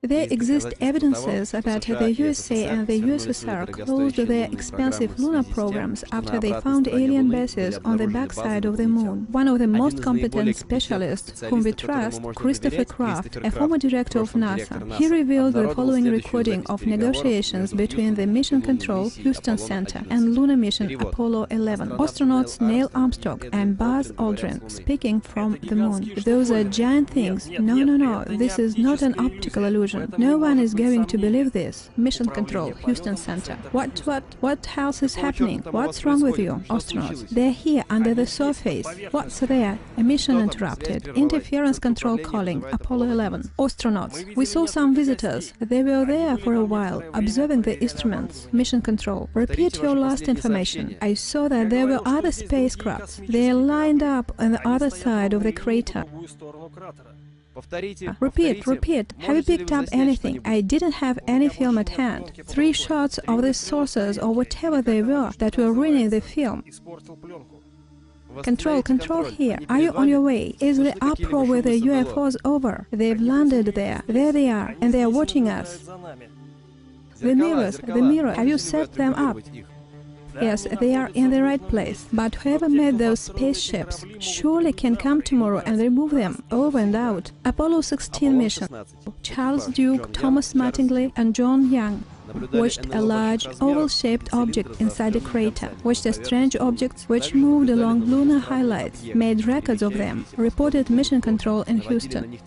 There exist evidences that the USA and the USSR closed their expensive lunar programs after they found alien bases on the backside of the moon. One of the most competent specialists whom we trust, Christopher Kraft, a former director of NASA, he revealed the following recording of negotiations between the Mission Control Houston Center and lunar mission Apollo 11. Astronauts Neil Armstrong and Buzz Aldrin speaking from the moon. Those are giant things. No, this is not an optical illusion. No one is going to believe this. Mission Control, Houston Center. What else is happening? What's wrong with you, astronauts? They're here under the surface. What's there? A mission interrupted. Interference control calling, Apollo 11. Astronauts, we saw some visitors. They were there for a while, observing the instruments. Mission Control, repeat your last information. I saw that there were other spacecrafts. They are lined up on the other side of the crater. Repeat. Have you picked up anything? I didn't have any film at hand. 3 shots of the saucers or whatever they were that were ruining the film. Control here. Are you on your way? Is the uproar with the UFOs over? They've landed there. There they are, and they are watching us. The mirror, have you set them up? Yes, they are in the right place, but whoever made those spaceships surely can come tomorrow and remove them, over and out. Apollo 16 mission. Charles Duke, Thomas Mattingly and John Young watched a large oval-shaped object inside a crater, watched the strange objects which moved along lunar highlights, made records of them, reported Mission Control in Houston.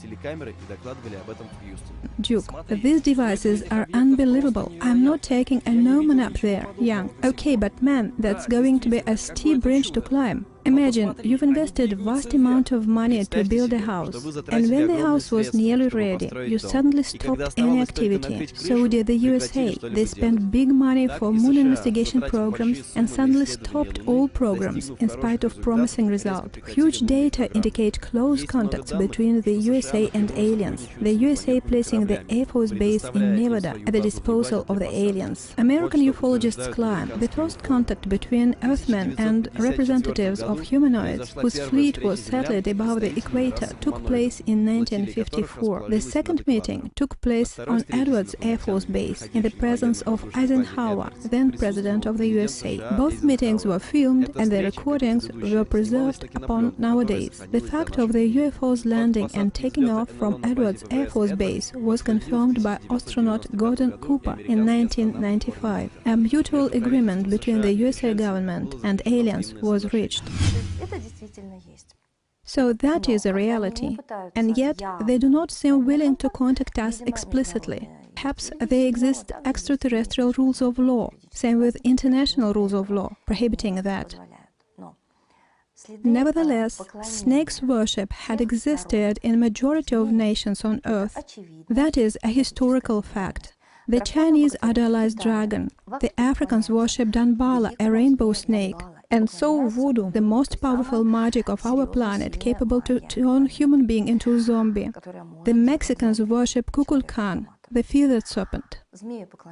Duke, these devices are unbelievable. I'm not taking a gnomon up there. Young, okay, but man, that's going to be a steep bridge to climb. Imagine, you've invested a vast amount of money to build a house, and when the house was nearly ready, you suddenly stopped any activity. So did the USA. They spent big money for moon investigation programs and suddenly stopped all programs, in spite of promising results. Huge data indicate close contacts between the USA and aliens, the USA placing the Air Force base in Nevada at the disposal of the aliens. American ufologists claim the first contact between Earthmen and representatives of humanoids whose fleet was settled above the equator took place in 1954. The second meeting took place on Edwards Air Force Base in the presence of Eisenhower, then President of the USA. Both meetings were filmed and the recordings were preserved upon nowadays. The fact of the UFOs landing and taking off from Edwards Air Force Base was confirmed by astronaut Gordon Cooper in 1995. A mutual agreement between the USA government and aliens was reached. So that is a reality, and yet they do not seem willing to contact us explicitly. Perhaps there exist extraterrestrial rules of law, same with international rules of law, prohibiting that. Nevertheless, snakes worship had existed in a majority of nations on Earth. That is a historical fact. The Chinese idolized dragon, the Africans worshipped Danbala, a rainbow snake, and so voodoo, the most powerful magic of our planet, capable to turn human being into a zombie. The Mexicans worship Kukulkan, the feathered serpent.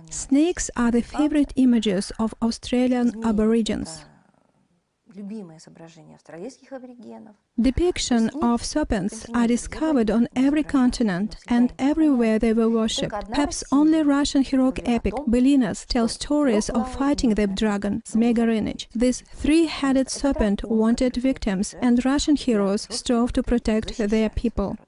Snakes are the favorite images of Australian Aborigines. Depictions of serpents are discovered on every continent, and everywhere they were worshipped. Perhaps only Russian heroic epic Belinas tells stories of fighting the dragon, Zmei-Gorыныch. This three-headed serpent wanted victims, and Russian heroes strove to protect their people.